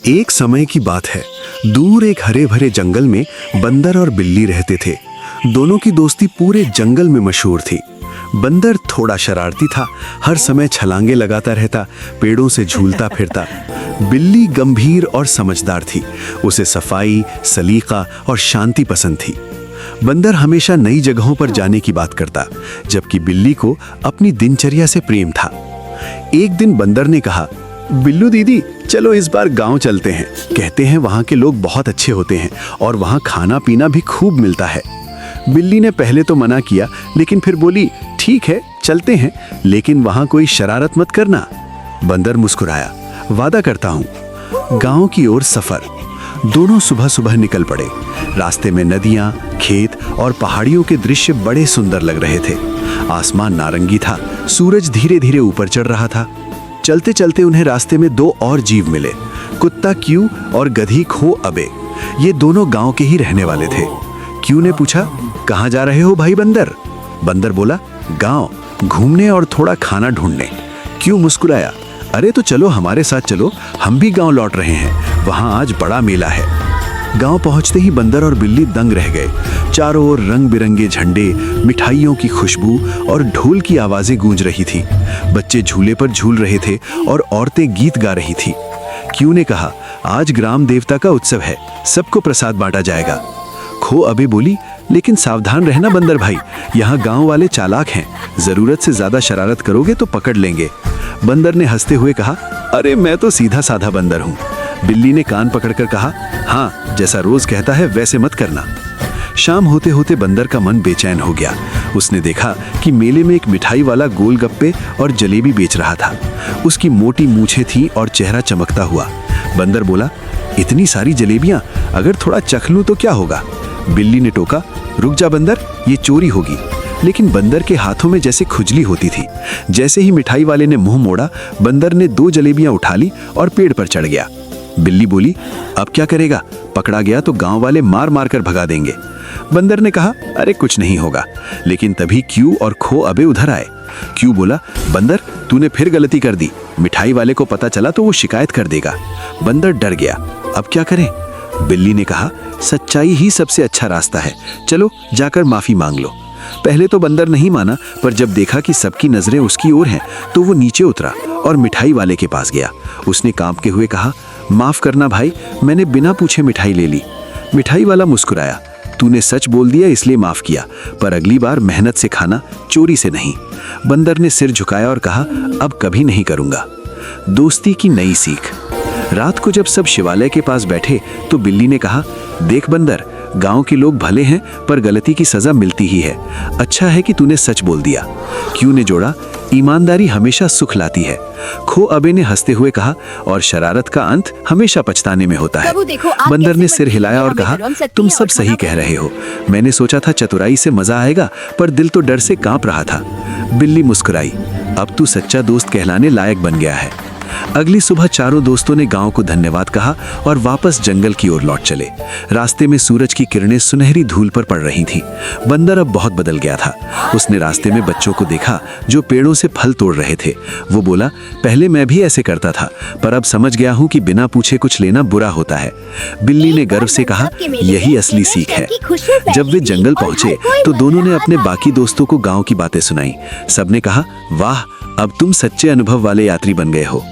एक समय की बात है। दूर एक हरे भरे जंगल में बंदर और बिल्ली रहते थे। दोनों की दोस्ती पूरे जंगल में मशहूर थी। बंदर थोड़ा शरारती था, हर समय छलांगे लगाता रहता, पेड़ों से झूलता फिरता। बिल्ली गंभीर और समझदार थी, उसे सफाई, सलीका और शांति पसंद थी। बंदर हमेशा नई जगहों पर जाने की बात करता, जबकि बिल्ली को अपनी दिनचर्या से प्रेम था। एक दिन बंदर ने कहा, बिल्लू दीदी, चलो इस बार गांव चलते हैं। कहते हैं वहां के लोग बहुत अच्छे होते हैं और वहां खाना पीना भी खूब मिलता है। बिल्ली ने पहले तो मना किया, लेकिन फिर बोली, ठीक है चलते हैं, लेकिन वहां कोई शरारत मत करना। बंदर मुस्कुराया, वादा करता हूं। गांव की ओर सफर। दोनों सुबह सुबह निकल पड़े। रास्ते में नदियां, खेत और पहाड़ियों के दृश्य बड़े सुंदर लग रहे थे। आसमान नारंगी था, सूरज धीरे धीरे ऊपर चढ़ रहा था। चलते चलते उन्हें रास्ते में दो और जीव मिले, कुत्ता क्यू और गधी खो अबे। ये दोनों गांव के ही रहने वाले थे। क्यू ने पूछा, कहाँ जा रहे हो भाई बंदर? बंदर बोला, गांव घूमने और थोड़ा खाना ढूंढने। क्यू मुस्कुराया, अरे तो चलो हमारे साथ चलो, हम भी गांव लौट रहे हैं, वहां आज बड़ा मेला है। गांव पहुंचते ही बंदर और बिल्ली दंग रह गए। चारों ओर रंग बिरंगे झंडे, मिठाइयों की खुशबू और ढोल की आवाजें गूंज रही थी। बच्चे झूले पर झूल रहे थे और औरतें गीत गा रही थी। क्यू ने कहा, आज ग्राम देवता का उत्सव है, सबको प्रसाद बांटा जाएगा। खो अबे बोली, लेकिन सावधान रहना बंदर भाई, यहाँ गांव वाले चालाक हैं, जरूरत से ज्यादा शरारत करोगे तो पकड़ लेंगे। बंदर ने हंसते हुए कहा, अरे मैं तो सीधा साधा बंदर हूँ। बिल्ली ने कान पकड़कर कहा, हाँ जैसा रोज कहता है वैसे मत करना। शाम होते होते बंदर का मन बेचैन हो गया। उसने देखा कि मेले में एक मिठाई वाला गोलगप्पे और जलेबी बेच रहा था। उसकी मोटी मूछें थी और चेहरा चमकता हुआ। बंदर बोला, इतनी सारी जलेबियां, अगर थोड़ा चख लूं तो क्या होगा? बिल्ली ने टोका, रुक जा बंदर, ये चोरी होगी। लेकिन बंदर के हाथों में जैसे खुजली होती थी। जैसे ही मिठाई वाले ने मुंह मोड़ा, बंदर ने 2 जलेबियां उठा ली और पेड़ पर चढ़ गया। बिल्ली बोली, अब क्या करेगा? पकड़ा गया तो गांव वाले मार मार कर भगा देंगे। बंदर ने कहा, अरे कुछ नहीं होगा। लेकिन तभी क्यू और खो अबे उधर आए। क्यू बोला, बंदर तूने फिर गलती कर दी, मिठाई वाले को पता चला तो वो शिकायत कर देगा। बंदर डर गया, अब क्या करें? बिल्ली ने कहा, सच्चाई ही सबसे अच्छा रास्ता है, चलो जाकर माफी मांग लो। पहले तो बंदर नहीं माना, पर जब देखा कि सबकी नजरें उसकी ओर हैं, तो वो नीचे उतरा और मिठाई वाले के पास गया। उसने कांपते हुए कहा, माफ करना भाई, मैंने बिना पूछे मिठाई ले ली। मिठाई वाला मुस्कुराया, तूने सच बोल दिया इसलिए माफ किया, पर अगली बार मेहनत से खाना, चोरी से नहीं। बंदर ने सिर झुकाया और कहा, अब कभी नहीं करूंगा। दोस्ती की नई सीख। रात को जब सब शिवालय के पास बैठे तो बिल्ली ने कहा, देख बंदर, गांव के लोग भले हैं पर गलती की सजा मिलती ही है। अच्छा है कि तूने सच बोल दिया। क्यू ने जोड़ा, ईमानदारी हमेशा सुख लाती है। खो अबे ने हंसते हुए कहा, और शरारत का अंत हमेशा पछताने में होता है। बंदर ने सिर हिलाया और कहा, तुम सब सही कह रहे हो। मैंने सोचा था चतुराई से मजा आएगा, पर दिल तो डर से कांप रहा था। बिल्ली मुस्कुराई, अब तू सच्चा दोस्त कहलाने लायक बन गया है। अगली सुबह चारों दोस्तों ने गांव को धन्यवाद कहा और वापस जंगल की ओर लौट चले। रास्ते में सूरज की किरणें सुनहरी धूल पर पड़ रही थीं। बंदर अब बहुत बदल गया था। उसने रास्ते में बच्चों को देखा जो पेड़ों से फल तोड़ रहे थे। वो बोला, पहले मैं भी ऐसे करता था, पर अब समझ गया हूँ कि बिना पूछे कुछ लेना बुरा होता है। बिल्ली ने गर्व से कहा, यही असली सीख है। जब वे जंगल पहुंचे तो दोनों ने अपने बाकी दोस्तों को गाँव की बातें सुनाई। सबने कहा, वाह, अब तुम सच्चे अनुभव वाले यात्री बन गए हो।